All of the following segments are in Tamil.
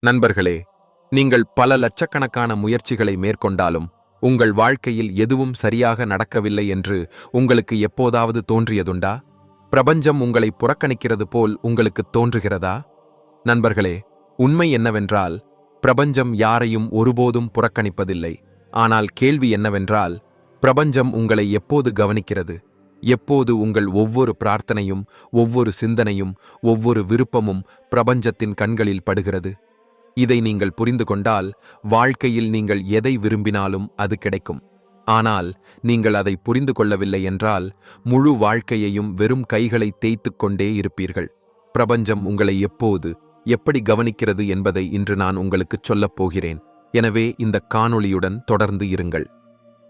நண்பர்களே, நீங்கள் பல லட்சக்கணக்கான முயற்சிகளை மேற்கொண்டாலும் உங்கள் வாழ்க்கையில் எதுவும் சரியாக நடக்கவில்லை என்று உங்களுக்கு எப்போதாவது தோன்றியதுண்டா? பிரபஞ்சம் உங்களை புறக்கணிக்கிறது போல் உங்களுக்கு தோன்றுகிறதா? நண்பர்களே, உண்மை என்னவென்றால் பிரபஞ்சம் யாரையும் ஒருபோதும் புறக்கணிப்பதில்லை. ஆனால் கேள்வி என்னவென்றால், பிரபஞ்சம் உங்களை எப்போது கவனிக்கிறது? எப்போது உங்கள் ஒவ்வொரு பிரார்த்தனையும், ஒவ்வொரு சிந்தனையும், ஒவ்வொரு விருப்பமும் பிரபஞ்சத்தின் கண்களில் படுகிறது? இதை நீங்கள் புரிந்து கொண்டால் வாழ்க்கையில் நீங்கள் எதை விரும்பினாலும் அது கிடைக்கும். ஆனால் நீங்கள் அதை புரிந்து கொள்ளவில்லை என்றால் முழு வாழ்க்கையையும் வெறும் கைகளை தேய்த்துக் கொண்டே இருப்பீர்கள். பிரபஞ்சம் உங்களை எப்போது எப்படி கவனிக்கிறது என்பதை இன்று நான் உங்களுக்குச் சொல்லப் போகிறேன். எனவே இந்த காணொளியுடன் தொடர்ந்து இருங்கள்.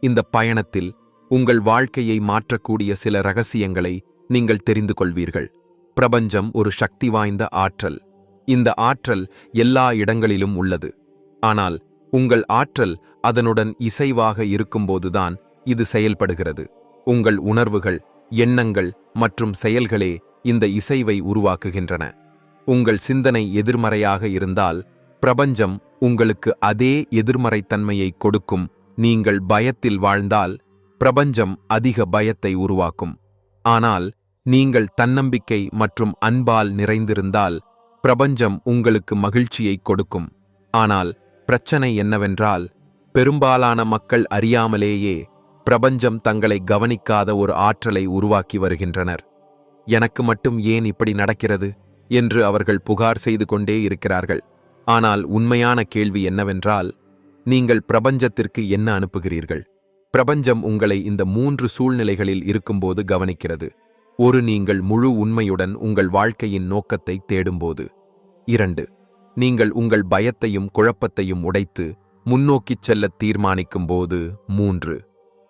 இந்த பயணத்தில் உங்கள் வாழ்க்கையை மாற்றக்கூடிய சில ரகசியங்களை நீங்கள் தெரிந்து கொள்வீர்கள். பிரபஞ்சம் ஒரு சக்தி வாய்ந்த ஆற்றல். இந்த ஆற்றல் எல்லா இடங்களிலும் உள்ளது. ஆனால் உங்கள் ஆற்றல் அதனுடன் இசைவாக இருக்கும்போதுதான் இது செயல்படுகிறது. உங்கள் உணர்வுகள், எண்ணங்கள் மற்றும் செயல்களே இந்த இசைவை உருவாக்குகின்றன. உங்கள் சிந்தனை எதிர்மறையாக இருந்தால் பிரபஞ்சம் உங்களுக்கு அதே எதிர்மறைத்தன்மையை கொடுக்கும். நீங்கள் பயத்தில் வாழ்ந்தால் பிரபஞ்சம் அதிக பயத்தை உருவாக்கும். ஆனால் நீங்கள் தன்னம்பிக்கை மற்றும் அன்பால் நிறைந்திருந்தால் பிரபஞ்சம் உங்களுக்கு மகிழ்ச்சியை கொடுக்கும். ஆனால் பிரச்சனை என்னவென்றால், பெரும்பாலான மக்கள் அறியாமலேயே பிரபஞ்சம் தங்களை கவனிக்காத ஒரு ஆற்றலை உருவாக்கி வருகின்றனர். எனக்கு மட்டும் ஏன் இப்படி நடக்கிறது என்று அவர்கள் புகார் செய்து கொண்டே இருக்கிறார்கள். ஆனால் உண்மையான கேள்வி என்னவென்றால், நீங்கள் பிரபஞ்சத்திற்கு என்ன அனுப்புகிறீர்கள்? பிரபஞ்சம் உங்களை இந்த 3 சூழ்நிலைகளில் இருக்கும்போது கவனிக்கிறது. நீங்கள் முழு உண்மையுடன் உங்கள் வாழ்க்கையின் நோக்கத்தை தேடும்போது. 2. நீங்கள் உங்கள் பயத்தையும் குழப்பத்தையும் உடைத்து முன்னோக்கிச் செல்ல தீர்மானிக்கும் போது. 3.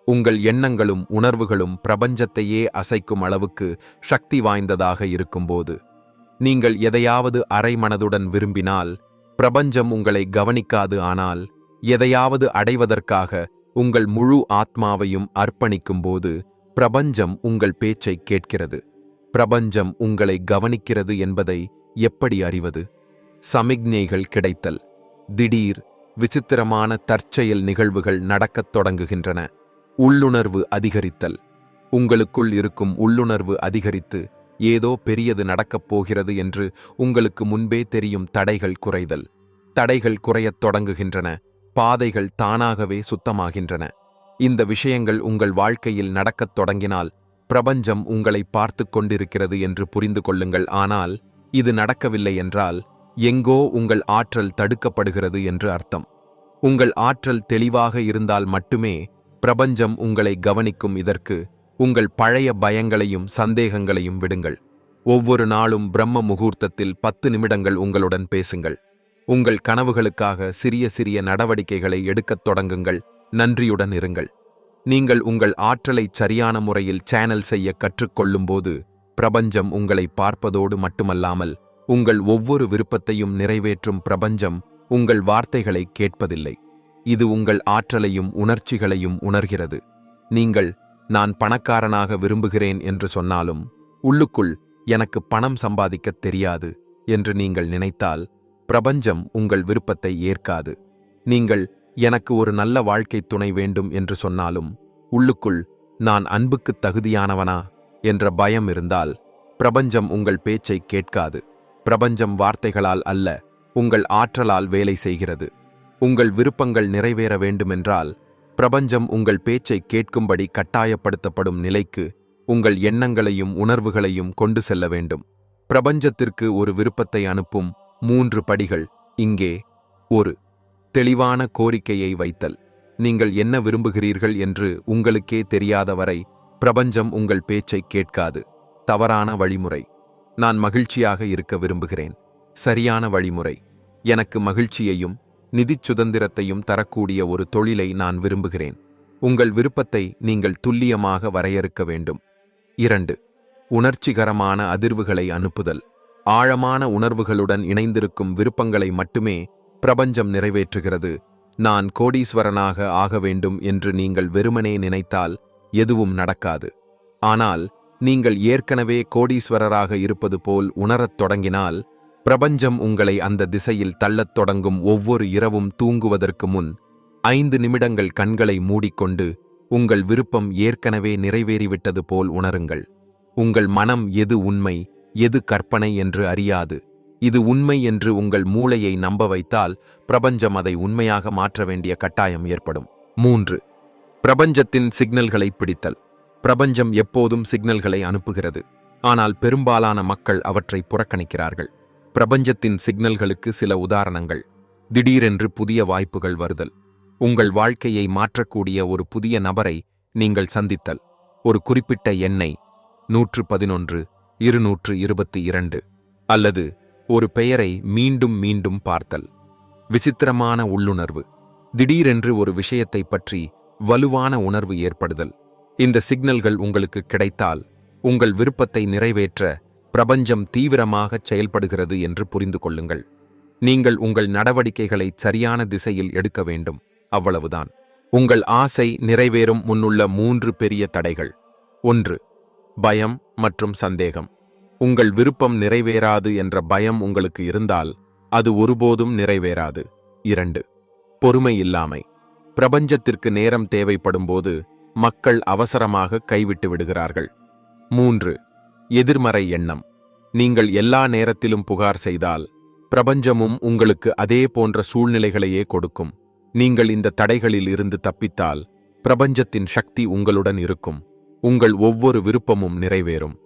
உங்கள் எண்ணங்களும் உணர்வுகளும் பிரபஞ்சத்தையே அசைக்கும் அளவுக்கு சக்தி வாய்ந்ததாக இருக்கும்போது. நீங்கள் எதையாவது அரைமனதுடன் விரும்பினால் பிரபஞ்சம் உங்களை கவனிக்காது. ஆனால் எதையாவது அடைவதற்காக உங்கள் முழு ஆத்மாவையும் அர்ப்பணிக்கும்போது பிரபஞ்சம் உங்கள் பேச்சை கேட்கிறது. பிரபஞ்சம் உங்களை கவனிக்கிறது என்பதை எப்படி அறிவது? சமிக்ஞைகள் கிடைத்தல். திடீர், விசித்திரமான தற்செயல் நிகழ்வுகள் நடக்கத் தொடங்குகின்றன. உள்ளுணர்வு அதிகரித்தல். உங்களுக்குள் இருக்கும் உள்ளுணர்வு அதிகரித்து ஏதோ பெரியது நடக்கப் போகிறது என்று உங்களுக்கு முன்பே தெரியும். தடைகள் குறைதல். தடைகள் குறையத் தொடங்குகின்றன. பாதைகள் தானாகவே சுத்தமாகின்றன. இந்த விஷயங்கள் உங்கள் வாழ்க்கையில் நடக்கத் தொடங்கினால் பிரபஞ்சம் உங்களை பார்த்து கொண்டிருக்கிறது என்று புரிந்து கொள்ளுங்கள். ஆனால் இது நடக்கவில்லை என்றால் எங்கோ உங்கள் ஆற்றல் தடுக்கப்படுகிறது என்று அர்த்தம். உங்கள் ஆற்றல் தெளிவாக இருந்தால் மட்டுமே பிரபஞ்சம் உங்களை கவனிக்கும். இதற்கு உங்கள் பழைய பயங்களையும் சந்தேகங்களையும் விடுங்கள். ஒவ்வொரு நாளும் பிரம்ம முகூர்த்தத்தில் 10 நிமிடங்கள் உங்களுடன் பேசுங்கள். உங்கள் கனவுகளுக்காக சிறிய சிறிய நடவடிக்கைகளை எடுக்கத் தொடங்குங்கள். நன்றியுடன் இருங்கள். நீங்கள் உங்கள் ஆற்றலை சரியான முறையில் சேனல் செய்ய கற்றுக்கொள்ளும்போது பிரபஞ்சம் உங்களை பார்ப்பதோடு மட்டுமல்லாமல் உங்கள் ஒவ்வொரு விருப்பத்தையும் நிறைவேற்றும். பிரபஞ்சம் உங்கள் வார்த்தைகளை கேட்பதில்லை. இது உங்கள் ஆற்றலையும் உணர்ச்சிகளையும் உணர்கிறது. நீங்கள் நான் பணக்காரனாக விரும்புகிறேன் என்று சொன்னாலும் உள்ளுக்குள் எனக்கு பணம் சம்பாதிக்கத் தெரியாது என்று நீங்கள் நினைத்தால் பிரபஞ்சம் உங்கள் விருப்பத்தை ஏற்காது. நீங்கள் எனக்கு ஒரு நல்ல வாழ்க்கை துணை வேண்டும் என்று சொன்னாலும் உள்ளுக்குள் நான் அன்புக்குத் தகுதியானவனா என்ற பயம் இருந்தால் பிரபஞ்சம் உங்கள் பேச்சை கேட்காது. பிரபஞ்சம் வார்த்தைகளால் அல்ல, உங்கள் ஆற்றலால் வேலை செய்கிறது. உங்கள் விருப்பங்கள் நிறைவேற வேண்டுமென்றால் பிரபஞ்சம் உங்கள் பேச்சை கேட்கும்படி கட்டாயப்படுத்தப்படும் நிலைக்கு உங்கள் எண்ணங்களையும் உணர்வுகளையும் கொண்டு செல்ல வேண்டும். பிரபஞ்சத்திற்கு ஒரு விருப்பத்தை அனுப்பும் 3 படிகள் இங்கே. 1. தெளிவான கோரிக்கையை வைத்தல். நீங்கள் என்ன விரும்புகிறீர்கள் என்று உங்களுக்கே தெரியாத வரை பிரபஞ்சம் உங்கள் பேச்சை கேட்காது. தவறான வழிமுறை. நான் மகிழ்ச்சியாக இருக்க விரும்புகிறேன். சரியான வழிமுறை. எனக்கு மகிழ்ச்சியையும் நிதிச் சுதந்திரத்தையும் தரக்கூடிய ஒரு தொழிலை நான் விரும்புகிறேன். உங்கள் விருப்பத்தை நீங்கள் துல்லியமாக வரையறுக்க வேண்டும். 2. உணர்ச்சிகரமான அதிர்வுகளை அனுப்புதல். ஆழமான உணர்வுகளுடன் இணைந்திருக்கும் விருப்பங்களை மட்டுமே பிரபஞ்சம் நிறைவேற்றுகிறது. நான் கோடீஸ்வரனாக ஆக வேண்டும் என்று நீங்கள் வெறுமனே நினைத்தால் எதுவும் நடக்காது. ஆனால் நீங்கள் ஏற்கனவே கோடீஸ்வரராக இருப்பது போல் உணரத் தொடங்கினால் பிரபஞ்சம் உங்களை அந்த திசையில் தள்ளத் தொடங்கும் ஒவ்வொரு இரவும் தூங்குவதற்கு முன் 5 நிமிடங்கள் கண்களை மூடிக்கொண்டு உங்கள் விருப்பம் ஏற்கனவே நிறைவேறிவிட்டது போல் உணருங்கள். உங்கள் மனம் எது உண்மை, எது கற்பனை என்று அறியாது. இது உண்மை என்று உங்கள் மூளையை நம்ப வைத்தால் பிரபஞ்சம் அதை உண்மையாக மாற்ற வேண்டிய கட்டாயம் ஏற்படும். 3. பிரபஞ்சத்தின் சிக்னல்களை பிடித்தல். பிரபஞ்சம் எப்போதும் சிக்னல்களை அனுப்புகிறது, ஆனால் பெரும்பாலான மக்கள் அவற்றை புறக்கணிக்கிறார்கள். பிரபஞ்சத்தின் சிக்னல்களுக்கு சில உதாரணங்கள்: திடீரென்று புதிய வாய்ப்புகள் வருதல், உங்கள் வாழ்க்கையை மாற்றக்கூடிய ஒரு புதிய நபரை நீங்கள் சந்தித்தல், ஒரு குறிப்பிட்ட எண்ணை 111, 222 அல்லது ஒரு பெயரை மீண்டும் மீண்டும் பார்த்தல். விசித்திரமான உள்ளுணர்வு. திடீரென்று ஒரு விஷயத்தை பற்றி வலுவான உணர்வு ஏற்படுதல். இந்த சிக்னல்கள் உங்களுக்கு கிடைத்தால் உங்கள் விருப்பத்தை நிறைவேற்ற பிரபஞ்சம் தீவிரமாகச் செயல்படுகிறது என்று புரிந்து கொள்ளுங்கள். நீங்கள் உங்கள் நடவடிக்கைகளை சரியான திசையில் எடுக்க வேண்டும், அவ்வளவுதான். உங்கள் ஆசை நிறைவேறும் முன்னுள்ள 3 பெரிய தடைகள். 1. பயம் மற்றும் சந்தேகம். உங்கள் விருப்பம் நிறைவேறாது என்ற பயம் உங்களுக்கு இருந்தால் அது ஒருபோதும் நிறைவேறாது. 2. பொறுமை இல்லாமை. பிரபஞ்சத்திற்கு நேரம் தேவைப்படும்போது மக்கள் அவசரமாக கைவிட்டு விடுகிறார்கள். 3. எதிர்மறை எண்ணம். நீங்கள் எல்லா நேரத்திலும் புகார் செய்தால் பிரபஞ்சமும் உங்களுக்கு அதே போன்ற சூழ்நிலைகளையே கொடுக்கும். நீங்கள் இந்த தடைகளில் இருந்து தப்பித்தால் பிரபஞ்சத்தின் சக்தி உங்களுடன் இருக்கும். உங்கள் ஒவ்வொரு விருப்பமும் நிறைவேறும்.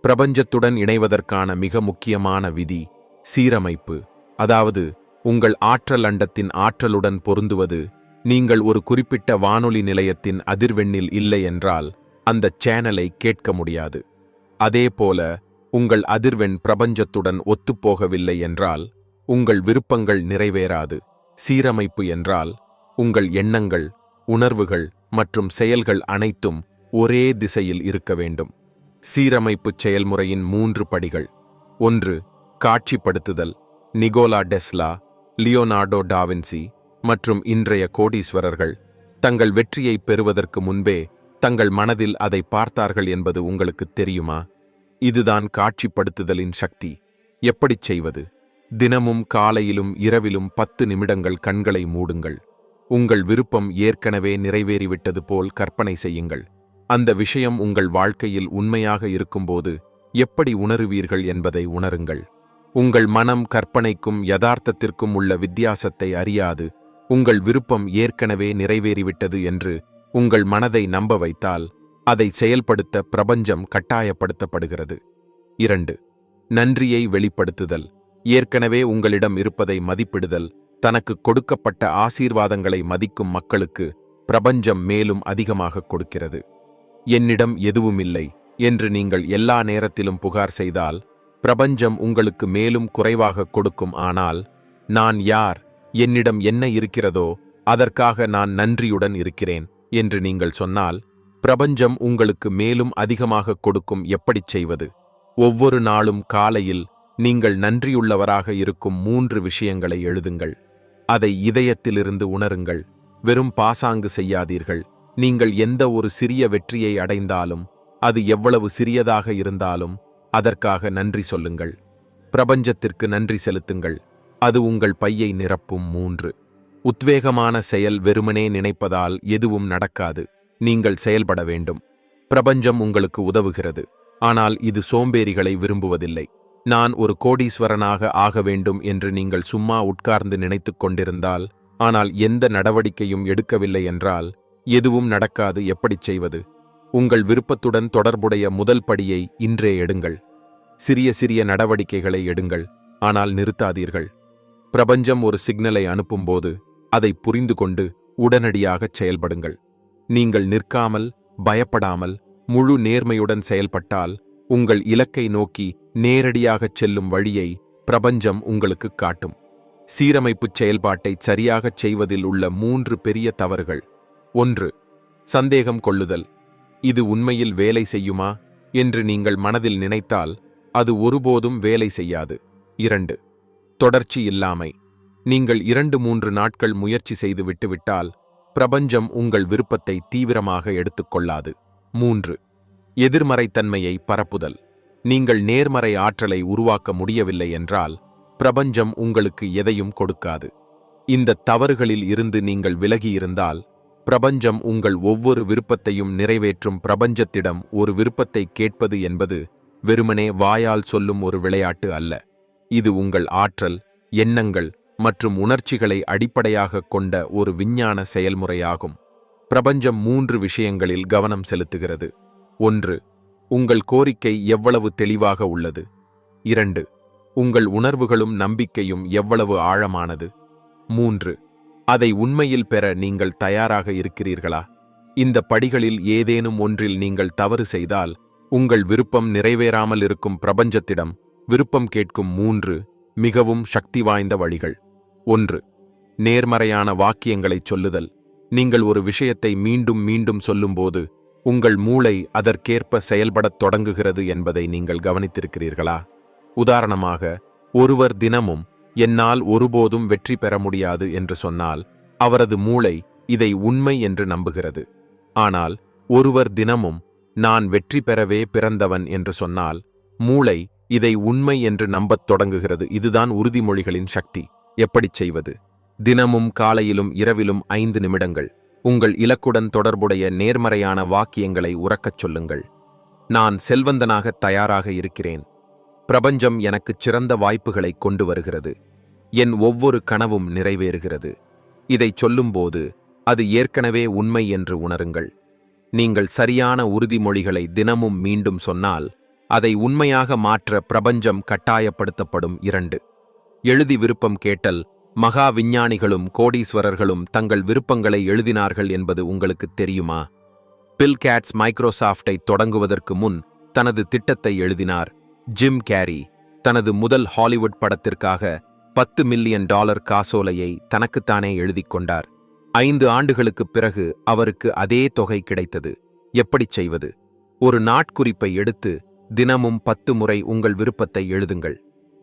பிரபஞ்சத்துடன் இணைவதற்கான மிக முக்கியமான விதி சீரமைப்பு. அதாவது உங்கள் ஆற்றல் அண்டத்தின் ஆற்றலுடன் பொருந்துவது. நீங்கள் ஒரு குறிப்பிட்ட வானொலி நிலையத்தின் அதிர்வெண்ணில் இல்லை என்றால் அந்த சேனலை கேட்க முடியாது. அதேபோல உங்கள் அதிர்வெண் பிரபஞ்சத்துடன் ஒத்துப்போகவில்லை என்றால் உங்கள் விருப்பங்கள் நிறைவேறாது. சீரமைப்பு என்றால் உங்கள் எண்ணங்கள், உணர்வுகள் மற்றும் செயல்கள் அனைத்தும் ஒரே திசையில் இருக்க வேண்டும். சீரமைப்புச் செயல்முறையின் 3 படிகள். 1. காட்சிப்படுத்துதல். நிகோலா டெஸ்லா, லியோனார்டோ டாவின்சி மற்றும் இன்றைய கோடீஸ்வரர்கள் தங்கள் வெற்றியை பெறுவதற்கு முன்பே தங்கள் மனதில் அதை பார்த்தார்கள் என்பது உங்களுக்கு தெரியுமா? இதுதான் காட்சிப்படுத்துதலின் சக்தி. எப்படிச் செய்வது? தினமும் காலையிலும் இரவிலும் 10 நிமிடங்கள் கண்களை மூடுங்கள். உங்கள் விருப்பம் ஏற்கனவே நிறைவேறிவிட்டது போல் கற்பனை செய்யுங்கள். அந்த விஷயம் உங்கள் வாழ்க்கையில் உண்மையாக இருக்கும்போது எப்படி உணருவீர்கள் என்பதை உணருங்கள். உங்கள் மனம் கற்பனைக்கும் யதார்த்தத்திற்கும் உள்ள வித்தியாசத்தை அறியாது. உங்கள் விருப்பம் ஏற்கனவே நிறைவேறிவிட்டது என்று உங்கள் மனதை நம்ப வைத்தால் அதை செயல்படுத்த பிரபஞ்சம் கட்டாயப்படுத்தப்படுகிறது. 2. நன்றியை வெளிப்படுத்துதல். ஏற்கனவே உங்களிடம் இருப்பதை மதிப்பிடுதல். தனக்கு கொடுக்கப்பட்ட ஆசீர்வாதங்களை மதிக்கும் மக்களுக்கு பிரபஞ்சம் மேலும் அதிகமாக கொடுக்கிறது. என்னிடம் எதுவுமில்லை என்று நீங்கள் எல்லா நேரத்திலும் புகார் செய்தால் பிரபஞ்சம் உங்களுக்கு மேலும் குறைவாக கொடுக்கும். ஆனால் நான் யார், என்னிடம் என்ன இருக்கிறதோ அதற்காக நான் நன்றியுடன் இருக்கிறேன் என்று நீங்கள் சொன்னால் பிரபஞ்சம் உங்களுக்கு மேலும் அதிகமாக கொடுக்கும். எப்படிச் செய்வது? ஒவ்வொரு நாளும் காலையில் நீங்கள் நன்றியுள்ளவராக இருக்கும் 3 விஷயங்களை எழுதுங்கள். அதை இதயத்திலிருந்து உணருங்கள். வெறும் பாசாங்கு செய்யாதீர்கள். நீங்கள் எந்த ஒரு சிறிய வெற்றியை அடைந்தாலும், அது எவ்வளவு சிறியதாக இருந்தாலும் அதற்காக நன்றி சொல்லுங்கள். பிரபஞ்சத்திற்கு நன்றி செலுத்துங்கள். அது உங்கள் பையை நிரப்பும். 3. உத்வேகமான செயல். வெறுமனே நினைப்பதால் எதுவும் நடக்காது. நீங்கள் செயல்பட வேண்டும். பிரபஞ்சம் உங்களுக்கு உதவுகிறது, ஆனால் இது சோம்பேறிகளை விரும்புவதில்லை. நான் ஒரு கோடீஸ்வரனாக ஆக வேண்டும் என்று நீங்கள் சும்மா உட்கார்ந்து நினைத்துக் கொண்டிருந்தால், ஆனால் எந்த நடவடிக்கையும் எடுக்கவில்லை என்றால் எதுவும் நடக்காது. எப்படிச் செய்வது? உங்கள் விருப்பத்துடன் தொடர்புடைய முதல் படியை இன்றே எடுங்கள். சிறிய சிறிய நடவடிக்கைகளை எடுங்கள், ஆனால் நிறுத்தாதீர்கள். பிரபஞ்சம் ஒரு சிக்னலை அனுப்பும்போது அதை புரிந்து கொண்டு உடனடியாகச் செயல்படுங்கள். நீங்கள் நிற்காமல், பயப்படாமல், முழு நேர்மையுடன் செயல்பட்டால் உங்கள் இலக்கை நோக்கி நேரடியாகச் செல்லும் வழியை பிரபஞ்சம் உங்களுக்குக் காட்டும். சீரமைப்புச் செயல்பாட்டை சரியாகச் செய்வதில் உள்ள 3 பெரிய தவறுகள். 1. சந்தேகம் கொள்ளுதல். இது உண்மையில் வேலை செய்யுமா என்று நீங்கள் மனதில் நினைத்தால் அது ஒருபோதும் வேலை செய்யாது. 2. தொடர்ச்சி இல்லாமை. நீங்கள் 2-3 நாட்கள் முயற்சி செய்து விட்டுவிட்டால் பிரபஞ்சம் உங்கள் விருப்பத்தை தீவிரமாக எடுத்துக்கொள்ளாது. 3. எதிர்மறைத்தன்மையை பரப்புதல். நீங்கள் நேர்மறை ஆற்றலை உருவாக்க முடியவில்லை என்றால் பிரபஞ்சம் உங்களுக்கு எதையும் கொடுக்காது. இந்த தவறுகளில் இருந்து நீங்கள் விலகியிருந்தால், பிரபஞ்சம் உங்கள் ஒவ்வொரு விருப்பத்தையும் நிறைவேற்றும். பிரபஞ்சத்திடம் ஒரு விருப்பத்தை கேட்பது என்பது வெறுமனே வாயால் சொல்லும் ஒரு விளையாட்டு அல்ல. இது உங்கள் ஆற்றல், எண்ணங்கள் மற்றும் உணர்ச்சிகளை அடிப்படையாகக் கொண்ட ஒரு விஞ்ஞான செயல்முறையாகும். பிரபஞ்சம் 3 விஷயங்களில் கவனம் செலுத்துகிறது. 1. உங்கள் கோரிக்கை எவ்வளவு தெளிவாக உள்ளது. 2. உங்கள் உணர்வுகளும் நம்பிக்கையும் எவ்வளவு ஆழமானது. 3. அதை உண்மையில் பெற நீங்கள் தயாராக இருக்கிறீர்களா? இந்த படிகளில் ஏதேனும் ஒன்றில் நீங்கள் தவறு செய்தால், உங்கள் விருப்பம் நிறைவேறாமல் இருக்கும். பிரபஞ்சத்திடம் விருப்பம் கேட்கும் 3 மிகவும் சக்தி வாய்ந்த வழிகள். 1. நேர்மறையான வாக்கியங்களைச் சொல்லுதல். நீங்கள் ஒரு விஷயத்தை மீண்டும் மீண்டும் சொல்லும்போது உங்கள் மூளை அதற்கேற்ப செயல்படத் தொடங்குகிறது என்பதை நீங்கள் கவனித்திருக்கிறீர்களா? உதாரணமாக, ஒருவர் தினமும் என்னால் ஒருபோதும் வெற்றி பெற முடியாது என்று சொன்னால், அவரது மூளை இதை உண்மை என்று நம்புகிறது. ஆனால் ஒருவர் தினமும் நான் வெற்றி பெறவே பிறந்தவன் என்று சொன்னால், மூளை இதை உண்மை என்று நம்பத் தொடங்குகிறது. இதுதான் உறுதிமொழிகளின் சக்தி. எப்படிச் செய்வது? தினமும் காலையிலும் இரவிலும் 5 நிமிடங்கள் உங்கள் இலக்குடன் தொடர்புடைய நேர்மறையான வாக்கியங்களை உரக்கச் சொல்லுங்கள். நான் செல்வந்தனாக தயாராக இருக்கிறேன். பிரபஞ்சம் எனக்குச் சிறந்த வாய்ப்புகளை கொண்டு வருகிறது. என் ஒவ்வொரு கனவும் நிறைவேறுகிறது. இதைச் சொல்லும்போது அது ஏற்கனவே உண்மை என்று உணருங்கள். நீங்கள் சரியான உறுதிமொழிகளை தினமும் மீண்டும் சொன்னால், அதை உண்மையாக மாற்ற பிரபஞ்சம் கட்டாயப்படுத்தப்படும். 2. எழுதி விருப்பம் கேட்டல். மகா விஞ்ஞானிகளும் கோடீஸ்வரர்களும் தங்கள் விருப்பங்களை எழுதினார்கள் என்பது உங்களுக்கு தெரியுமா? பில் கேட்ஸ் மைக்ரோசாஃப்டை தொடங்குவதற்கு முன் தனது திட்டத்தை எழுதினார். ஜிம் கேரி தனது முதல் ஹாலிவுட் படத்திற்காக $10 மில்லியன் காசோலையை தனக்குத்தானே எழுதிக் கொண்டார். 5 ஆண்டுகளுக்குப் பிறகு அவருக்கு அதே தொகை கிடைத்தது. எப்படிச் செய்வது? ஒரு நாட்குறிப்பை எடுத்து தினமும் 10 முறை உங்கள் விருப்பத்தை எழுதுங்கள்.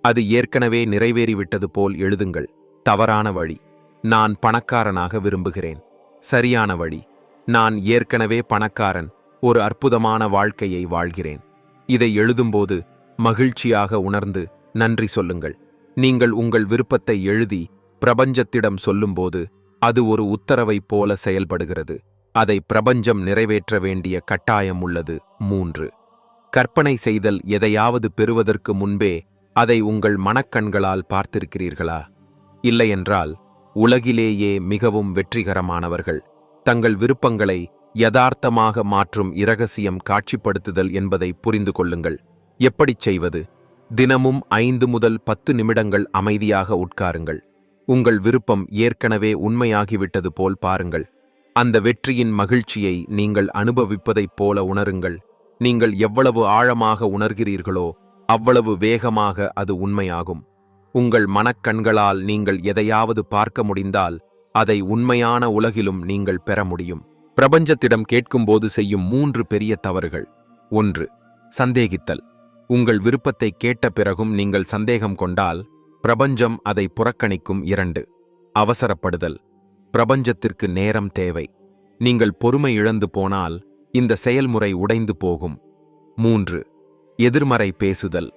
அது ஏற்கனவே நிறைவேறிவிட்டது போல் எழுதுங்கள். தவறான வழி. நான் பணக்காரனாக விரும்புகிறேன். சரியான வழி. நான் ஏற்கனவே பணக்காரன், ஒரு அற்புதமான வாழ்க்கையை வாழ்கிறேன். இதை எழுதும்போது மகிழ்ச்சியாக உணர்ந்து நன்றி சொல்லுங்கள். நீங்கள் உங்கள் விருப்பத்தை எழுதி பிரபஞ்சத்திடம் சொல்லும்போது அது ஒரு உத்தரவைப் போல செயல்படுகிறது. அதை பிரபஞ்சம் நிறைவேற்ற வேண்டிய கட்டாயம் உள்ளது. 3. கற்பனை செய்தல். எதையாவது பெறுவதற்கு முன்பே அதை உங்கள் மனக்கண்களால் பார்த்திருக்கிறீர்களா? இல்லையென்றால், உலகிலேயே மிகவும் வெற்றிகரமானவர்கள் தங்கள் விருப்பங்களை யதார்த்தமாக மாற்றும் இரகசியம் காட்சிப்படுத்துதல் என்பதை புரிந்து கொள்ளுங்கள். எப்படிச் செய்வது? தினமும் 5 முதல் 10 நிமிடங்கள் அமைதியாக உட்காருங்கள். உங்கள் விருப்பம் ஏற்கனவே உண்மையாகிவிட்டது போல் பாருங்கள். அந்த வெற்றியின் மகிழ்ச்சியை நீங்கள் அனுபவிப்பதைப் போல உணருங்கள். நீங்கள் எவ்வளவு ஆழமாக உணர்கிறீர்களோ அவ்வளவு வேகமாக அது உண்மையாகும். உங்கள் மனக்கண்களால் நீங்கள் எதையாவது பார்க்க முடிந்தால் அதை உண்மையான உலகிலும் நீங்கள் பெற முடியும். பிரபஞ்சத்திடம் கேட்கும்போது செய்யும் 3 பெரிய தவறுகள். 1. சந்தேகித்தல். உங்கள் விருப்பத்தை கேட்ட பிறகும் நீங்கள் சந்தேகம் கொண்டால் பிரபஞ்சம் அதை புறக்கணிக்கும். 2. அவசரப்படுதல். பிரபஞ்சத்திற்கு நேரம் தேவை. நீங்கள் பொறுமை இழந்து போனால் இந்த செயல்முறை உடைந்து போகும். 3. எதிர்மறை பேசுதல்.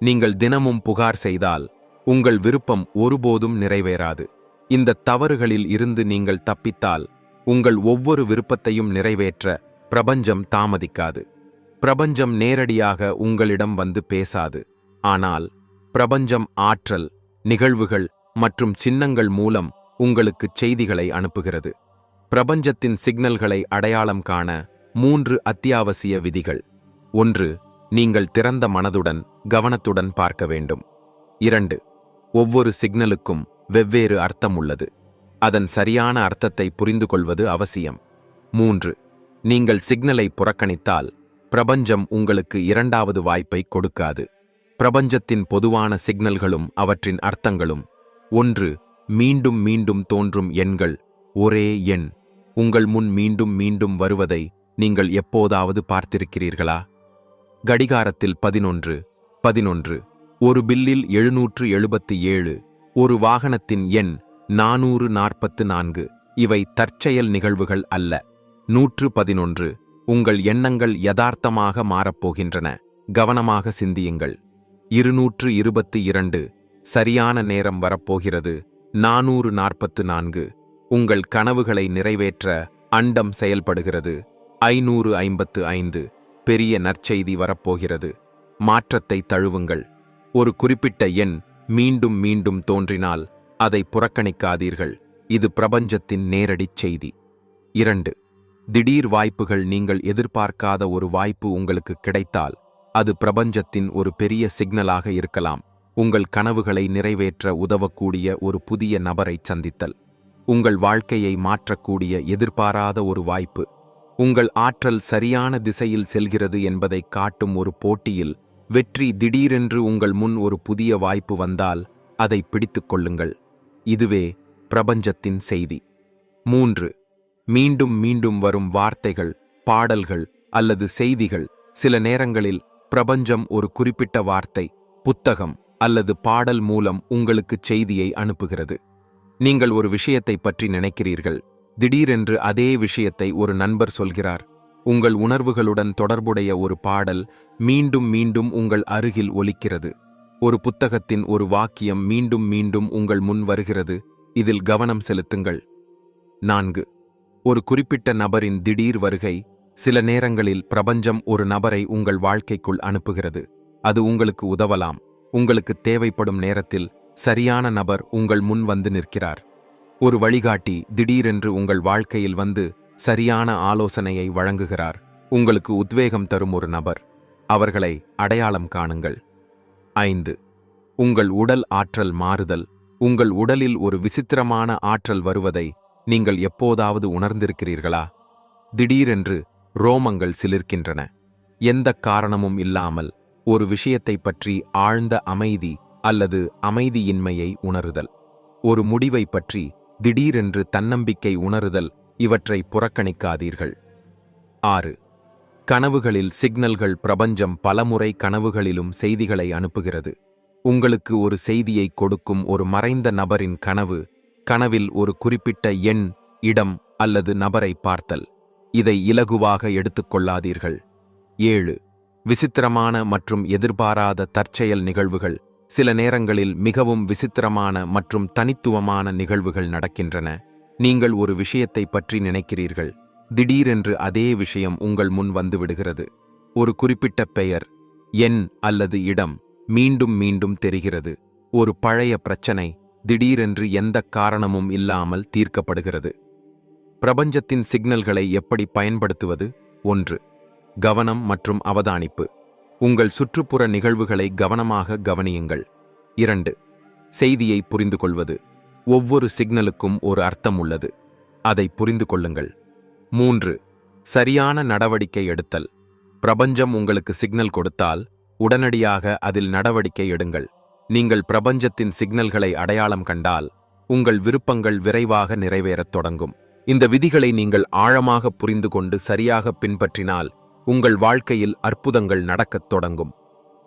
நீங்கள் தினமும் புகார் செய்தால் உங்கள் விருப்பம் ஒருபோதும் நிறைவேறாது. இந்த தவறுகளில் இருந்து நீங்கள் தப்பித்தால் உங்கள் ஒவ்வொரு விருப்பத்தையும் நிறைவேற்ற பிரபஞ்சம் தாமதிக்காது. பிரபஞ்சம் நேரடியாக உங்களிடம் வந்து பேசாது. ஆனால் பிரபஞ்சம் ஆற்றல், நிகழ்வுகள் மற்றும் சின்னங்கள் மூலம் உங்களுக்கு செய்திகளை அனுப்புகிறது. பிரபஞ்சத்தின் சிக்னல்களை அடையாளம் காண 3 அத்தியாவசிய விதிகள். 1. நீங்கள் திறந்த மனதுடன் கவனத்துடன் பார்க்க வேண்டும். 2. ஒவ்வொரு சிக்னலுக்கும் வெவ்வேறு அர்த்தம் உள்ளது. அதன் சரியான அர்த்தத்தை புரிந்து கொள்வது அவசியம். 3. நீங்கள் சிக்னலை புறக்கணித்தால் பிரபஞ்சம் உங்களுக்கு 2வது வாய்ப்பை கொடுக்காது. பிரபஞ்சத்தின் பொதுவான சிக்னல்களும் அவற்றின் அர்த்தங்களும். 1. மீண்டும் மீண்டும் தோன்றும் எண்கள். ஒரே எண் உங்கள் முன் மீண்டும் மீண்டும் வருவதை நீங்கள் எப்போதாவது பார்த்திருக்கிறீர்களா? கடிகாரத்தில் 11, 11, ஒரு பில்லில் 777, ஒரு வாகனத்தின் எண் 444. இவை தற்செயல் நிகழ்வுகள் அல்ல. 111. உங்கள் எண்ணங்கள் யதார்த்தமாக மாறப்போகின்றன. கவனமாக சிந்தியுங்கள். 222. சரியான நேரம் வரப்போகிறது. 444. உங்கள் கனவுகளை நிறைவேற்ற அண்டம் செயல்படுகிறது. 555. பெரிய நற்செய்தி வரப்போகிறது. மாற்றத்தை தழுவுங்கள். ஒரு குறிப்பிட்ட எண் மீண்டும் மீண்டும் தோன்றினால் அதை புறக்கணிக்காதீர்கள். இது பிரபஞ்சத்தின் நேரடிச் செய்தி. 2. திடீர் வாய்ப்புகள். நீங்கள் எதிர்பார்க்காத ஒரு வாய்ப்பு உங்களுக்கு கிடைத்தால் அது பிரபஞ்சத்தின் ஒரு பெரிய சிக்னலாக இருக்கலாம். உங்கள் கனவுகளை நிறைவேற்ற உதவக்கூடிய ஒரு புதிய நபரை சந்தித்தல், உங்கள் வாழ்க்கையை மாற்றக்கூடிய எதிர்பாராத ஒரு வாய்ப்பு, உங்கள் ஆற்றல் சரியான திசையில் செல்கிறது என்பதை காட்டும் ஒரு போட்டியில் வெற்றி. திடீரென்று உங்கள் முன் ஒரு புதிய வாய்ப்பு வந்தால் அதை பிடித்துக் கொள்ளுங்கள். இதுவே பிரபஞ்சத்தின் செய்தி. 3. மீண்டும் மீண்டும் வரும் வார்த்தைகள், பாடல்கள் அல்லது செய்திகள். சில நேரங்களில் பிரபஞ்சம் ஒரு குறிப்பிட்ட வார்த்தை, புத்தகம் அல்லது பாடல் மூலம் உங்களுக்கு செய்தியை அனுப்புகிறது. நீங்கள் ஒரு விஷயத்தை பற்றி நினைக்கிறீர்கள். திடீரென்று அதே விஷயத்தை ஒரு நண்பர் சொல்கிறார். உங்கள் உணர்வுகளுடன் தொடர்புடைய ஒரு பாடல் மீண்டும் மீண்டும் உங்கள் அருகில் ஒலிக்கிறது. ஒரு புத்தகத்தின் ஒரு வாக்கியம் மீண்டும் மீண்டும் உங்கள் முன் வருகிறது. இதில் கவனம் செலுத்துங்கள். 4. ஒரு குறிப்பிட்ட நபரின் திடீர் வருகை. சில நேரங்களில் பிரபஞ்சம் ஒரு நபரை உங்கள் வாழ்க்கைக்குள் அனுப்புகிறது. அது உங்களுக்கு உதவலாம். உங்களுக்கு தேவைப்படும் நேரத்தில் சரியான நபர் உங்கள் முன் வந்து நிற்கிறார். ஒரு வழிகாட்டி திடீரென்று உங்கள் வாழ்க்கையில் வந்து சரியான ஆலோசனையை வழங்குகிறார். உங்களுக்கு உத்வேகம் தரும் ஒரு நபர். அவர்களை அடையாளம் காணுங்கள். 5. உங்கள் உடல் ஆற்றல் மாறுதல். உங்கள் உடலில் ஒரு விசித்திரமான ஆற்றல் வருவதை நீங்கள் எப்போதாவது உணர்ந்திருக்கிறீர்களா? திடீரென்று ரோமங்கள் சிலிர்க்கின்றன. எந்த காரணமும் இல்லாமல் ஒரு விஷயத்தை பற்றி ஆழ்ந்த அமைதி அல்லது அமைதியின்மையை உணருதல். ஒரு முடிவை பற்றி திடீரென்று தன்னம்பிக்கை உணருதல். இவற்றை புறக்கணிக்காதீர்கள். 6. கனவுகளில் சிக்னல்கள். பிரபஞ்சம் பலமுறை கனவுகளிலும் செய்திகளை அனுப்புகிறது. உங்களுக்கு ஒரு செய்தியை கொடுக்கும் ஒரு மறைந்த நபரின் கனவு. கனவில் ஒரு குறிப்பிட்ட எண், இடம் அல்லது நபரை பார்த்தல். இதை இலகுவாக எடுத்துக்கொள்ளாதீர்கள். 7. விசித்திரமான மற்றும் எதிர்பாராத தற்செயல் நிகழ்வுகள். சில நேரங்களில் மிகவும் விசித்திரமான மற்றும் தனித்துவமான நிகழ்வுகள் நடக்கின்றன. நீங்கள் ஒரு விஷயத்தை பற்றி நினைக்கிறீர்கள். திடீரென்று அதே விஷயம் உங்கள் முன் வந்துவிடுகிறது. ஒரு குறிப்பிட்ட பெயர், எண் அல்லது இடம் மீண்டும் மீண்டும் தெரிகிறது. ஒரு பழைய பிரச்சனை திடீரென்று எந்த காரணமும் இல்லாமல் தீர்க்கப்படுகிறது. பிரபஞ்சத்தின் சிக்னல்களை எப்படி பயன்படுத்துவது? 1. கவனம் மற்றும் அவதானிப்பு. உங்கள் சுற்றுப்புற நிகழ்வுகளை கவனமாக கவனியுங்கள். 2. செய்தியை புரிந்துகொள்வது. ஒவ்வொரு சிக்னலுக்கும் ஒரு அர்த்தம் உள்ளது. அதை புரிந்து கொள்ளுங்கள். 3. சரியான நடவடிக்கை எடுத்தல். பிரபஞ்சம் உங்களுக்கு சிக்னல் கொடுத்தால் உடனடியாக அதில் நடவடிக்கை எடுங்கள். நீங்கள் பிரபஞ்சத்தின் சிக்னல்களை அடையாளம் கண்டால் உங்கள் விருப்பங்கள் விரைவாக நிறைவேறத் தொடங்கும். இந்த விதிகளை நீங்கள் ஆழமாக புரிந்து கொண்டு சரியாக பின்பற்றினால் உங்கள் வாழ்க்கையில் அற்புதங்கள் நடக்கத் தொடங்கும்.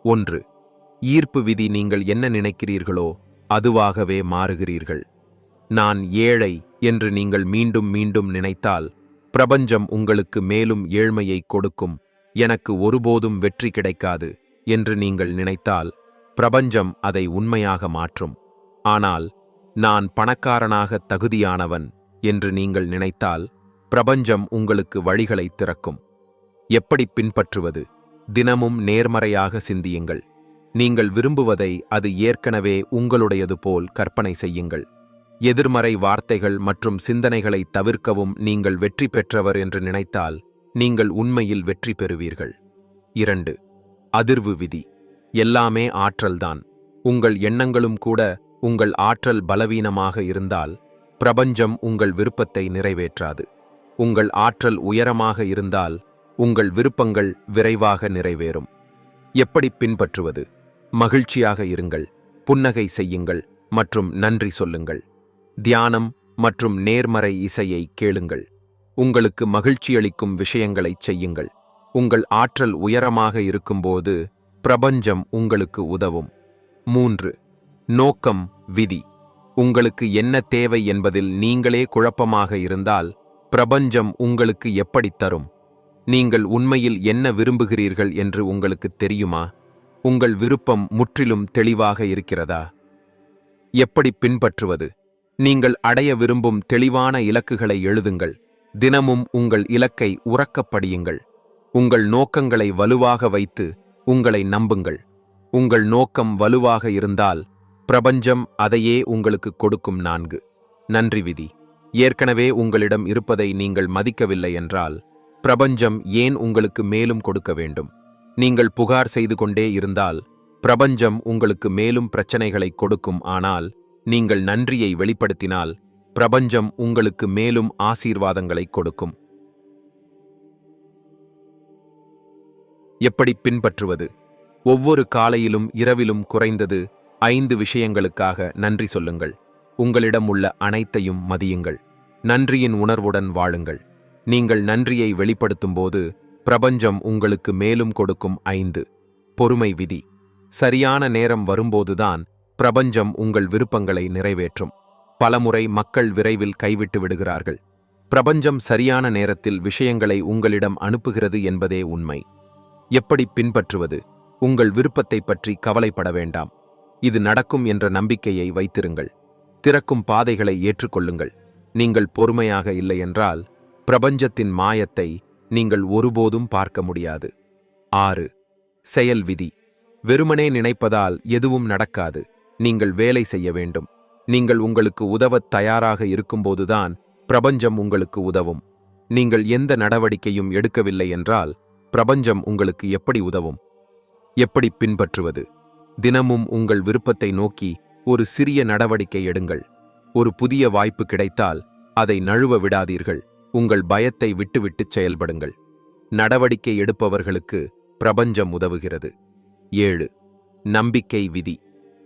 1. ஈர்ப்பு விதி. நீங்கள் என்ன நினைக்கிறீர்களோ அதுவாகவே மாறுகிறீர்கள். நான் ஏழை என்று நீங்கள் மீண்டும் மீண்டும் நினைத்தால் பிரபஞ்சம் உங்களுக்கு மேலும் ஏழ்மையை கொடுக்கும். எனக்கு ஒருபோதும் வெற்றி கிடைக்காது என்று நீங்கள் நினைத்தால் பிரபஞ்சம் அதை உண்மையாக மாற்றும். ஆனால் நான் பணக்காரனாக தகுதியானவன் என்று நீங்கள் நினைத்தால் பிரபஞ்சம் உங்களுக்கு வழிகளை திறக்கும். எப்படி பின்பற்றுவது? தினமும் நேர்மறையாக சிந்தியுங்கள். நீங்கள் விரும்புவதை அது ஏற்கனவே உங்களுடையது போல் கற்பனை செய்யுங்கள். எதிர்மறை வார்த்தைகள் மற்றும் சிந்தனைகளை தவிர்க்கவும். நீங்கள் வெற்றி பெற்றவர் என்று நினைத்தால் நீங்கள் உண்மையில் வெற்றி பெறுவீர்கள். 2. அதிர்வு விதி. எல்லாமே ஆற்றல்தான். உங்கள் எண்ணங்களும் கூட. உங்கள் ஆற்றல் பலவீனமாக இருந்தால் பிரபஞ்சம் உங்கள் விருப்பத்தை நிறைவேற்றாது. உங்கள் ஆற்றல் உயரமாக இருந்தால் உங்கள் விருப்பங்கள் விரைவாக நிறைவேறும். எப்படி பின்பற்றுவது? மகிழ்ச்சியாக இருங்கள், புன்னகை செய்யுங்கள் மற்றும் நன்றி சொல்லுங்கள். தியானம் மற்றும் நேர்மறை இசையை கேளுங்கள். உங்களுக்கு மகிழ்ச்சியளிக்கும் விஷயங்களைச் செய்யுங்கள். உங்கள் ஆற்றல் உயரமாக இருக்கும்போது பிரபஞ்சம் உங்களுக்கு உதவும். 3. நோக்கம் விதி. உங்களுக்கு என்ன தேவை என்பதில் நீங்களே குழப்பமாக இருந்தால் பிரபஞ்சம் உங்களுக்கு எப்படித் தரும்? நீங்கள் உண்மையில் என்ன விரும்புகிறீர்கள் என்று உங்களுக்கு தெரியுமா? உங்கள் விருப்பம் முற்றிலும் தெளிவாக இருக்கிறதா? எப்படி பின்பற்றுவது? நீங்கள் அடைய விரும்பும் தெளிவான இலக்குகளை எழுதுங்கள். தினமும் உங்கள் இலக்கை உரக்கப் படியுங்கள். உங்கள் நோக்கங்களை வலுவாக வைத்து உங்களை நம்புங்கள். உங்கள் நோக்கம் வலுவாக இருந்தால் பிரபஞ்சம் அதையே உங்களுக்கு கொடுக்கும். 4 நன்றி விதி. ஏற்கனவே உங்களிடம் இருப்பதை நீங்கள் மதிக்கவில்லை என்றால் பிரபஞ்சம் ஏன் உங்களுக்கு மேலும் கொடுக்க வேண்டும்? நீங்கள் புகார் செய்து கொண்டே இருந்தால் பிரபஞ்சம் உங்களுக்கு மேலும் பிரச்சனைகளை கொடுக்கும். ஆனால் நீங்கள் நன்றியை வெளிப்படுத்தினால் பிரபஞ்சம் உங்களுக்கு மேலும் ஆசீர்வாதங்களை கொடுக்கும். எப்படி பின்பற்றுவது? ஒவ்வொரு காலையிலும் இரவிலும் குறைந்தது 5 விஷயங்களுக்காக நன்றி சொல்லுங்கள். உங்களிடம் உள்ள அனைத்தையும் மதியுங்கள். நன்றியின் உணர்வுடன் வாழுங்கள். நீங்கள் நன்றியை வெளிப்படுத்தும்போது பிரபஞ்சம் உங்களுக்கு மேலும் கொடுக்கும். 5 பொறுமை விதி. சரியான நேரம் வரும்போதுதான் பிரபஞ்சம் உங்கள் விருப்பங்களை நிறைவேற்றும். பலமுறை மக்கள் விரைவில் கைவிட்டு விடுகிறார்கள். பிரபஞ்சம் சரியான நேரத்தில் விஷயங்களை உங்களிடம் அனுப்புகிறது என்பதே உண்மை. எப்படி பின்பற்றுவது? உங்கள் விருப்பத்தை பற்றி கவலைப்பட வேண்டாம். இது நடக்கும் என்ற நம்பிக்கையை வைத்திருங்கள். திறக்கும் பாதைகளை ஏற்றுக்கொள்ளுங்கள். நீங்கள் பொறுமையாக இல்லையென்றால் பிரபஞ்சத்தின் மாயத்தை நீங்கள் ஒருபோதும் பார்க்க முடியாது. 6 செயல் விதி. வெறுமனே நினைப்பதால் எதுவும் நடக்காது. நீங்கள் வேலை செய்ய வேண்டும். நீங்கள் உங்களுக்கு உதவத் தயாராக இருக்கும்போதுதான் பிரபஞ்சம் உங்களுக்கு உதவும். நீங்கள் எந்த நடவடிக்கையும் எடுக்கவில்லை என்றால் பிரபஞ்சம் உங்களுக்கு எப்படி உதவும்? எப்படி பின்பற்றுவது? தினமும் உங்கள் விருப்பத்தை நோக்கி ஒரு சிறிய நடவடிக்கை எடுங்கள். ஒரு புதிய வாய்ப்பு கிடைத்தால் அதை நழுவ விடாதீர்கள். உங்கள் பயத்தை விட்டுவிட்டு செயல்படுங்கள். நடவடிக்கை எடுப்பவர்களுக்கு பிரபஞ்சம் உதவுகிறது. 7 நம்பிக்கை விதி.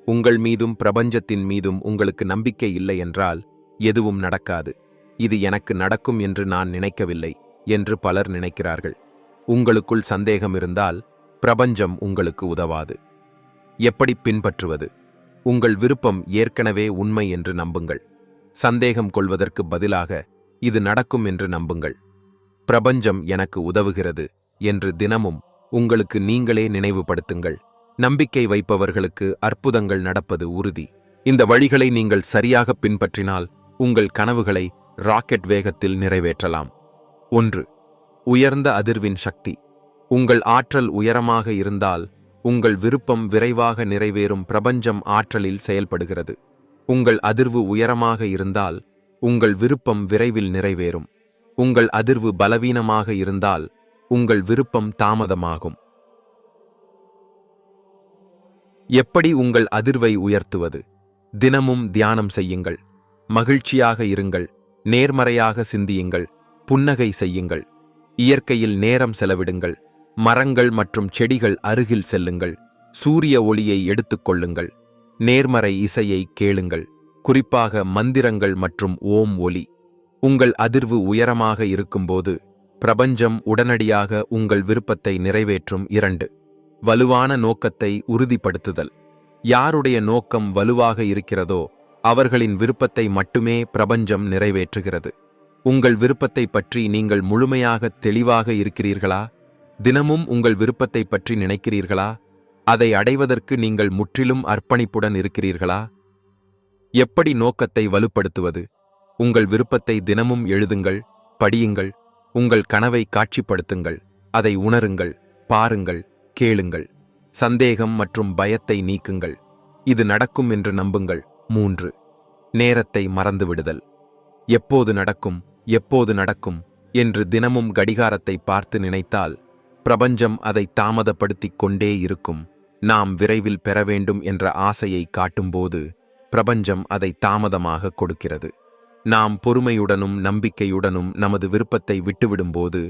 உங்கள் மீதும் பிரபஞ்சத்தின் மீதும் உங்களுக்கு நம்பிக்கை இல்லை என்றால் எதுவும் நடக்காது. இது எனக்கு நடக்கும் என்று நான் நினைக்கவில்லை என்று பலர் நினைக்கிறார்கள். உங்களுக்குள் சந்தேகம் இருந்தால் பிரபஞ்சம் உங்களுக்கு உதவாது. எப்படி பின்பற்றுவது? உங்கள் விருப்பம் ஏற்கனவே உண்மை என்று நம்புங்கள். சந்தேகம் கொள்வதற்கு பதிலாக இது நடக்கும் என்று நம்புங்கள். பிரபஞ்சம் எனக்கு உதவுகிறது என்று தினமும் உங்களுக்கு நீங்களே நினைவுபடுத்துங்கள். நம்பிக்கை வைப்பவர்களுக்கு அற்புதங்கள் நடப்பது உறுதி. இந்த வழிகளை நீங்கள் சரியாக பின்பற்றினால் உங்கள் கனவுகளை ராக்கெட் வேகத்தில் நிறைவேற்றலாம். 1 உயர்ந்த அதிர்வின் சக்தி. உங்கள் ஆற்றல் உயரமாக இருந்தால் உங்கள் விருப்பம் விரைவாக நிறைவேறும். பிரபஞ்சம் ஆற்றலில் செயல்படுகிறது. உங்கள் அதிர்வு உயரமாக இருந்தால் உங்கள் விருப்பம் விரைவில் நிறைவேறும். உங்கள் அதிர்வு பலவீனமாக இருந்தால் உங்கள் விருப்பம் தாமதமாகும். எப்படி உங்கள் அதிர்வை உயர்த்துவது? தினமும் தியானம் செய்யுங்கள். மகிழ்ச்சியாக இருங்கள். நேர்மறையாக சிந்தியுங்கள். புன்னகை செய்யுங்கள். இயற்கையில் நேரம் செலவிடுங்கள். மரங்கள் மற்றும் செடிகள் அருகில் செல்லுங்கள். சூரிய ஒளியை எடுத்துக்கொள்ளுங்கள். நேர்மறை இசையை கேளுங்கள். குறிப்பாக மந்திரங்கள் மற்றும் ஓம் ஒலி. உங்கள் அதிர்வு உயரமாக இருக்கும்போது பிரபஞ்சம் உடனடியாக உங்கள் விருப்பத்தை நிறைவேற்றும். 2 வலுவான நோக்கத்தை உறுதிப்படுத்துதல். யாருடைய நோக்கம் வலுவாக இருக்கிறதோ அவர்களின் விருப்பத்தை மட்டுமே பிரபஞ்சம் நிறைவேற்றுகிறது. உங்கள் விருப்பத்தை பற்றி நீங்கள் முழுமையாக தெளிவாக இருக்கிறீர்களா? தினமும் உங்கள் விருப்பத்தை பற்றி நினைக்கிறீர்களா? அதை அடைவதற்கு நீங்கள் முற்றிலும் அர்ப்பணிப்புடன் இருக்கிறீர்களா? எப்படி நோக்கத்தை வலுப்படுத்துவது? உங்கள் விருப்பத்தை தினமும் எழுதுங்கள், படியுங்கள். உங்கள் கனவை காட்சிப்படுத்துங்கள். அதை உணருங்கள், பாருங்கள், கேளுங்கள். சந்தேகம் மற்றும் பயத்தை நீக்குங்கள். இது நடக்கும் என்று நம்புங்கள். 3 நேரத்தை மறந்துவிடுதல். எப்போது நடக்கும், எப்போது நடக்கும் என்று தினமும் கடிகாரத்தை பார்த்து நினைத்தால் பிரபஞ்சம் அதை தாமதப்படுத்திக் கொண்டே இருக்கும். நாம் விரைவில் பெற வேண்டும் என்ற ஆசையை காட்டும்போது பிரபஞ்சம் அதை தாமதமாக கொடுக்கிறது. நாம் பொறுமையுடனும் நம்பிக்கையுடனும் நமது விருப்பத்தை விட்டுவிடும்போது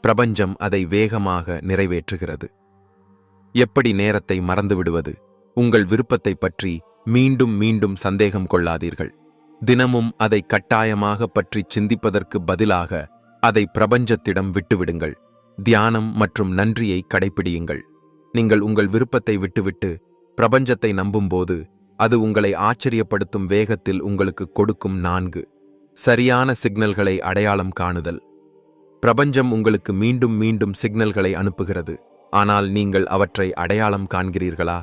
பிரபஞ்சம் அதை வேகமாக நிறைவேற்றுகிறது. எப்படி நேரத்தை மறந்துவிடுவது? உங்கள் விருப்பத்தை பற்றி மீண்டும் மீண்டும் சந்தேகம் கொள்ளாதீர்கள். தினமும் அதை கட்டாயமாக பற்றி சிந்திப்பதற்கு பதிலாக அதை பிரபஞ்சத்திடம் விட்டுவிடுங்கள். தியானம் மற்றும் நன்றியை கடைப்பிடியுங்கள். நீங்கள் உங்கள் விருப்பத்தை விட்டுவிட்டு பிரபஞ்சத்தை நம்பும்போது அது உங்களை ஆச்சரியப்படுத்தும் வேகத்தில் உங்களுக்கு கொடுக்கும். 4 சரியான சிக்னல்களை அடையாளம் காணுதல். பிரபஞ்சம் உங்களுக்கு மீண்டும் மீண்டும் சிக்னல்களை அனுப்புகிறது. ஆனால் நீங்கள் அவற்றை அடையாளம் காண்கிறீர்களா?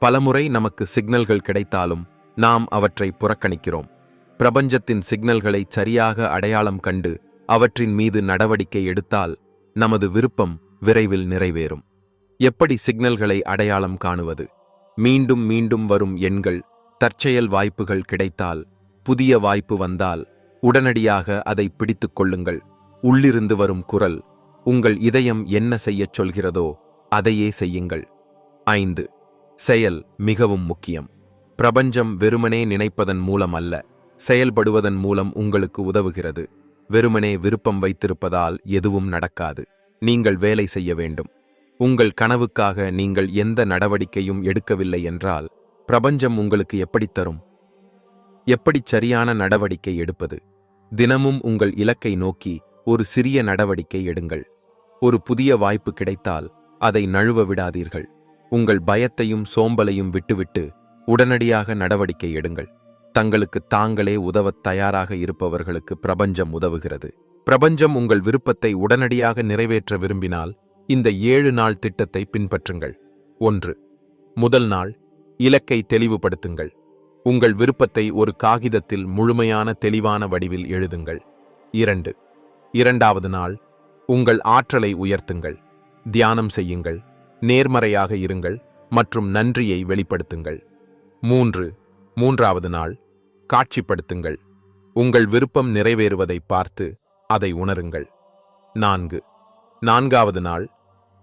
பலமுறை நமக்கு சிக்னல்கள் கிடைத்தாலும் நாம் அவற்றை புறக்கணிக்கிறோம். பிரபஞ்சத்தின் சிக்னல்களை சரியாக அடையாளம் கண்டு அவற்றின் மீது நடவடிக்கை எடுத்தால் நமது விருப்பம் விரைவில் நிறைவேறும். எப்படி சிக்னல்களை அடையாளம் காணுவது? மீண்டும் மீண்டும் வரும் எண்கள், தற்செயல் வாய்ப்புகள் கிடைத்தால், புதிய வாய்ப்பு வந்தால் உடனடியாக அதை பிடித்துக் கொள்ளுங்கள். உள்ளிருந்து வரும் குரல், உங்கள் இதயம் என்ன செய்யச் சொல்கிறதோ அதையே செய்யுங்கள். 5. செயல் மிகவும் முக்கியம். பிரபஞ்சம் வெறுமனே நினைப்பதன் மூலம் அல்ல, செயல்படுவதன் மூலம் உங்களுக்கு உதவுகிறது. வெறுமனே விருப்பம் வைத்திருப்பதால் எதுவும் நடக்காது. நீங்கள் வேலை செய்ய வேண்டும். உங்கள் கனவுக்காக நீங்கள் எந்த நடவடிக்கையும் எடுக்கவில்லை என்றால் பிரபஞ்சம் உங்களுக்கு எப்படித் தரும்? எப்படி சரியான நடவடிக்கை எடுப்பது? தினமும் உங்கள் இலக்கை நோக்கி ஒரு சிறிய நடவடிக்கை எடுங்கள். ஒரு புதிய வாய்ப்பு கிடைத்தால் அதை நழுவ விடாதீர்கள். உங்கள் பயத்தையும் சோம்பலையும் விட்டுவிட்டு உடனடியாக நடவடிக்கை எடுங்கள். தங்களுக்கு தாங்களே உதவத் தயாராக இருப்பவர்களுக்கு பிரபஞ்சம் உதவுகிறது. பிரபஞ்சம் உங்கள் விருப்பத்தை உடனடியாக நிறைவேற்ற விரும்பினால் இந்த 7 நாள் திட்டத்தை பின்பற்றுங்கள். 1. முதல் நாள், இலக்கை தெளிவுபடுத்துங்கள். உங்கள் விருப்பத்தை ஒரு காகிதத்தில் முழுமையான தெளிவான வடிவில் எழுதுங்கள். 2. இரண்டாவது நாள், உங்கள் ஆற்றலை உயர்த்துங்கள். தியானம் செய்யுங்கள், நேர்மறையாக இருங்கள் மற்றும் நன்றியை வெளிப்படுத்துங்கள். 3. மூன்றாவது நாள், காட்சிப்படுத்துங்கள். உங்கள் விருப்பம் நிறைவேறுவதை பார்த்து அதை உணருங்கள். 4. நான்காவது நாள்,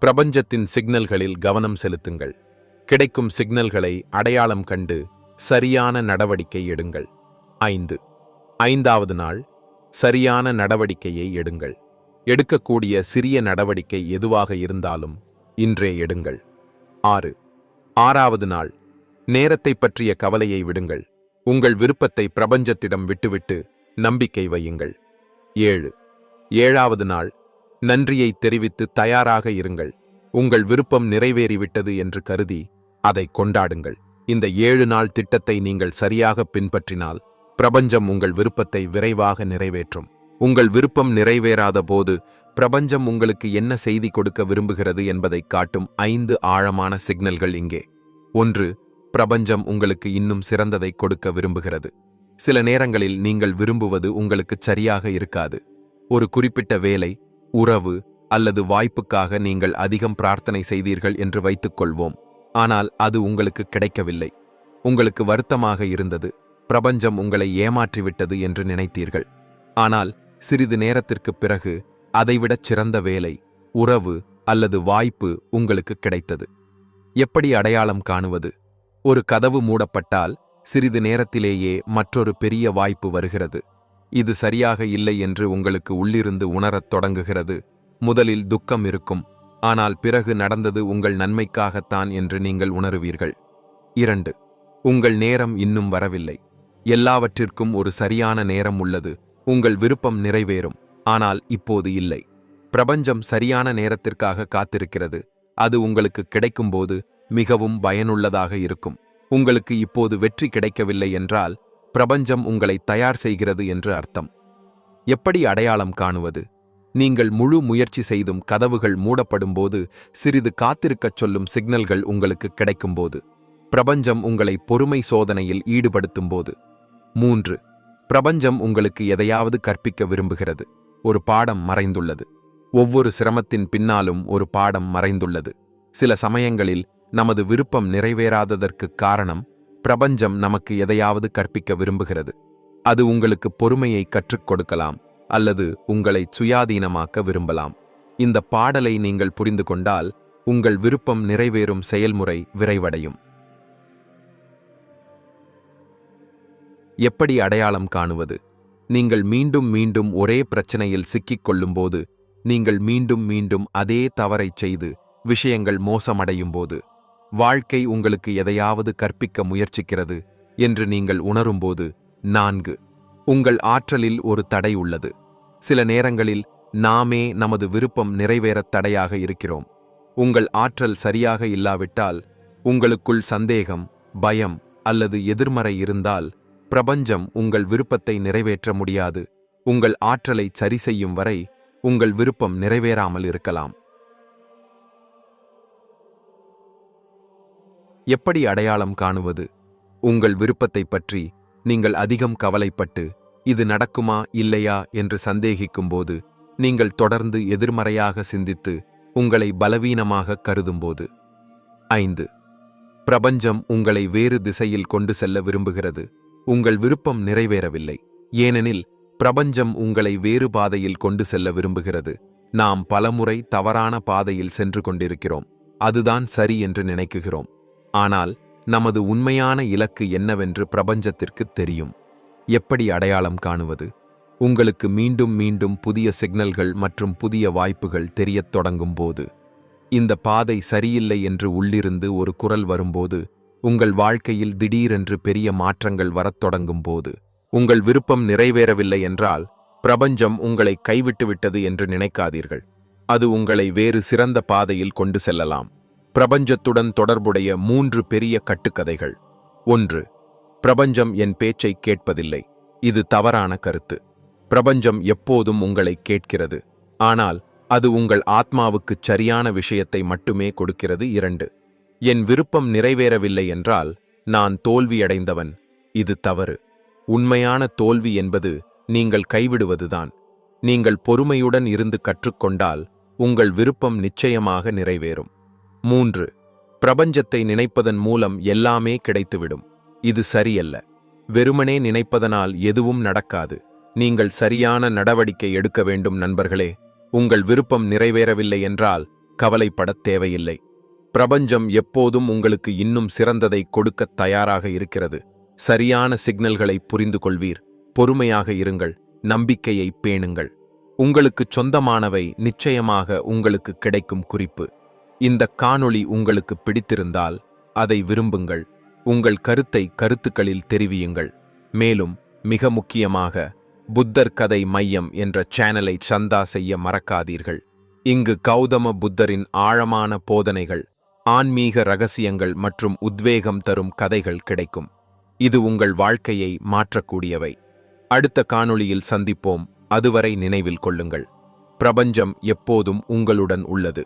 பிரபஞ்சத்தின் சிக்னல்களில் கவனம் செலுத்துங்கள். கிடைக்கும் சிக்னல்களை அடையாளம் கண்டு சரியான நடவடிக்கை எடுங்கள். 5. ஐந்தாவது நாள், சரியான நடவடிக்கையை எடுங்கள். எடுக்கக்கூடிய சிறிய நடவடிக்கை எதுவாக இருந்தாலும் இன்றே எடுங்கள். 6. ஆறாவது நாள், நேரத்தை பற்றிய கவலையை விடுங்கள். உங்கள் விருப்பத்தை பிரபஞ்சத்திடம் விட்டுவிட்டு நம்பிக்கை வையுங்கள். 7. ஏழாவது நாள், நன்றியை தெரிவித்து தயாராக இருங்கள். உங்கள் விருப்பம் நிறைவேறிவிட்டது என்று கருதி அதை கொண்டாடுங்கள். இந்த 7 நாள் திட்டத்தை நீங்கள் சரியாக பின்பற்றினால் பிரபஞ்சம் உங்கள் விருப்பத்தை விரைவாக நிறைவேற்றும். உங்கள் விருப்பம் நிறைவேறாத போது பிரபஞ்சம் உங்களுக்கு என்ன செய்தி கொடுக்க விரும்புகிறது என்பதை காட்டும் 5 ஆழமான சிக்னல்கள் இங்கே. 1. பிரபஞ்சம் உங்களுக்கு இன்னும் சிறந்ததை கொடுக்க விரும்புகிறது. சில நேரங்களில் நீங்கள் விரும்புவது உங்களுக்கு சரியாக இருக்காது. ஒரு குறிப்பிட்ட வேலை, உறவு அல்லது வாய்ப்புக்காக நீங்கள் அதிகம் பிரார்த்தனை செய்தீர்கள் என்று வைத்துக்கொள்வோம். ஆனால் அது உங்களுக்கு கிடைக்கவில்லை. உங்களுக்கு வருத்தமாக இருந்தது. பிரபஞ்சம் உங்களை ஏமாற்றிவிட்டது என்று நினைத்தீர்கள். ஆனால் சிறிது நேரத்திற்குப் பிறகு அதைவிடச் சிறந்த வேலை, உறவு அல்லது வாய்ப்பு உங்களுக்கு கிடைத்தது. எப்படி அடையாளம் காணுவது? ஒரு கதவு மூடப்பட்டால் சிறிது நேரத்திலேயே மற்றொரு பெரிய வாய்ப்பு வருகிறது. இது சரியாக இல்லை என்று உங்களுக்கு உள்ளிருந்து உணரத் தொடங்குகிறது. முதலில் துக்கம் இருக்கும், ஆனால் பிறகு நடந்தது உங்கள் நன்மைக்காகத்தான் என்று நீங்கள் உணருவீர்கள். 2. உங்கள் நேரம் இன்னும் வரவில்லை. எல்லாவற்றிற்கும் ஒரு சரியான நேரம் உள்ளது. உங்கள் விருப்பம் நிறைவேறும், ஆனால் இப்போது இல்லை. பிரபஞ்சம் சரியான நேரத்திற்காக காத்திருக்கிறது. அது உங்களுக்கு கிடைக்கும்போது மிகவும் பயனுள்ளதாக இருக்கும். உங்களுக்கு இப்போது வெற்றி கிடைக்கவில்லை என்றால் பிரபஞ்சம் உங்களை தயார் செய்கிறது என்று அர்த்தம். எப்படி அடையாளம் காணுவது? நீங்கள் முழு முயற்சி செய்தும் கதவுகள் மூடப்படும்போது, சிறிது காத்திருக்கச் சொல்லும் சிக்னல்கள் உங்களுக்கு கிடைக்கும்போது, பிரபஞ்சம் உங்களை பொறுமை சோதனையில் ஈடுபடுத்தும்போது. 3. பிரபஞ்சம் உங்களுக்கு எதையாவது கற்பிக்க விரும்புகிறது. ஒரு பாடம் மறைந்துள்ளது. ஒவ்வொரு சிரமத்தின் பின்னாலும் ஒரு பாடம் மறைந்துள்ளது. சில சமயங்களில் நமது விருப்பம் நிறைவேறாததற்குக் காரணம் பிரபஞ்சம் நமக்கு எதையாவது கற்பிக்க விரும்புகிறது. அது உங்களுக்கு பொறுமையை கற்றுக் கொடுக்கலாம் அல்லது உங்களை சுயாதீனமாக்க விரும்பலாம். இந்த பாடலை நீங்கள் புரிந்து கொண்டால் உங்கள் விருப்பம் நிறைவேறும் செயல்முறை விரைவடையும். எப்படி அடையாளம் காணுவது? நீங்கள் மீண்டும் மீண்டும் ஒரே பிரச்சனையில் சிக்கிக் கொள்ளும்போது, நீங்கள் மீண்டும் மீண்டும் அதே தவறைச் செய்து விஷயங்கள் மோசமடையும் போது, வாழ்க்கை உங்களுக்கு எதையாவது கற்பிக்க முயற்சிக்கிறது என்று நீங்கள் உணரும்போது. 4. உங்கள் ஆற்றலில் ஒரு தடை உள்ளது. சில நேரங்களில் நாமே நமது விருப்பம் நிறைவேறத் தடையாக இருக்கிறோம். உங்கள் ஆற்றல் சரியாக இல்லாவிட்டால், உங்களுக்குள் சந்தேகம், பயம் அல்லது எதிர்மறை இருந்தால், பிரபஞ்சம் உங்கள் விருப்பத்தை நிறைவேற்ற முடியாது. உங்கள் ஆற்றலை சரி செய்யும் வரை உங்கள் விருப்பம் நிறைவேறாமல் இருக்கலாம். எப்படி அடையாளம் காணுவது? உங்கள் விருப்பத்தைப் பற்றி நீங்கள் அதிகம் கவலைப்பட்டு இது நடக்குமா இல்லையா என்று சந்தேகிக்கும்போது, நீங்கள் தொடர்ந்து எதிர்மறையாக சிந்தித்து உங்களை பலவீனமாக கருதும்போது. 5. பிரபஞ்சம் உங்களை வேறு திசையில் கொண்டு செல்ல விரும்புகிறது. உங்கள் விருப்பம் நிறைவேறவில்லை, ஏனெனில் பிரபஞ்சம் உங்களை வேறு பாதையில் கொண்டு செல்ல விரும்புகிறது. நாம் பலமுறை தவறான பாதையில் சென்று கொண்டிருக்கிறோம், அதுதான் சரி என்று நினைக்குகிறோம். ஆனால் நமது உண்மையான இலக்கு என்னவென்று பிரபஞ்சத்திற்கு தெரியும். எப்படி அடையாளம் காணுவது? உங்களுக்கு மீண்டும் மீண்டும் புதிய சிக்னல்கள் மற்றும் புதிய வாய்ப்புகள் தெரியத் தொடங்கும் போது, இந்த பாதை சரியில்லை என்று உள்ளிருந்து ஒரு குரல் வரும்போது, உங்கள் வாழ்க்கையில் திடீரென்று பெரிய மாற்றங்கள் வரத் தொடங்கும் போது, உங்கள் விருப்பம் நிறைவேறவில்லை என்றால் பிரபஞ்சம் உங்களை கைவிட்டுவிட்டது என்று நினைக்காதீர்கள். அது உங்களை வேறு சிறந்த பாதையில் கொண்டு செல்லலாம். பிரபஞ்சத்துடன் தொடர்புடைய 3 பெரிய கட்டுக்கதைகள். 1. பிரபஞ்சம் என் பேச்சை கேட்பதில்லை. இது தவறான கருத்து. பிரபஞ்சம் எப்போதும் உங்களை கேட்கிறது, ஆனால் அது உங்கள் ஆத்மாவுக்குச் சரியான விஷயத்தை மட்டுமே கொடுக்கிறது. 2. என் விருப்பம் நிறைவேறவில்லை என்றால் நான் தோல்வியடைந்தவன். இது தவறு. உண்மையான தோல்வி என்பது நீங்கள் கைவிடுவதுதான். நீங்கள் பொறுமையுடன் இருந்து கற்றுக்கொண்டால் உங்கள் விருப்பம் நிச்சயமாக நிறைவேறும். 3. பிரபஞ்சத்தை நினைப்பதன் மூலம் எல்லாமே கிடைத்துவிடும். இது சரியல்ல. வெறுமனே நினைப்பதனால் எதுவும் நடக்காது. நீங்கள் சரியான நடவடிக்கை எடுக்க வேண்டும் நண்பர்களே. உங்கள் விருப்பம் நிறைவேறவில்லை என்றால் கவலைப்படத் தேவையில்லை. பிரபஞ்சம் எப்போதும் உங்களுக்கு இன்னும் சிறந்ததை கொடுக்கத் தயாராக இருக்கிறது. சரியான சிக்னல்களை புரிந்து கொள்வீர். பொறுமையாக இருங்கள், நம்பிக்கையை பேணுங்கள். உங்களுக்குச் சொந்தமானவை நிச்சயமாக உங்களுக்கு கிடைக்கும். குறிப்பு: இந்த காணொளி உங்களுக்கு பிடித்திருந்தால் அதை விரும்புங்கள். உங்கள் கருத்தை கருத்துக்களில் தெரிவியுங்கள். மேலும் மிக முக்கியமாக புத்தர் கதை மையம் என்ற சேனலை சந்தா செய்ய மறக்காதீர்கள். இங்கு கௌதம புத்தரின் ஆழமான போதனைகள், ஆன்மீக ரகசியங்கள் மற்றும் உத்வேகம் தரும் கதைகள் கிடைக்கும். இது உங்கள் வாழ்க்கையை மாற்றக்கூடியவை. அடுத்த காணொளியில் சந்திப்போம். அதுவரை நினைவில் கொள்ளுங்கள், பிரபஞ்சம் எப்போதும் உங்களுடன் உள்ளது.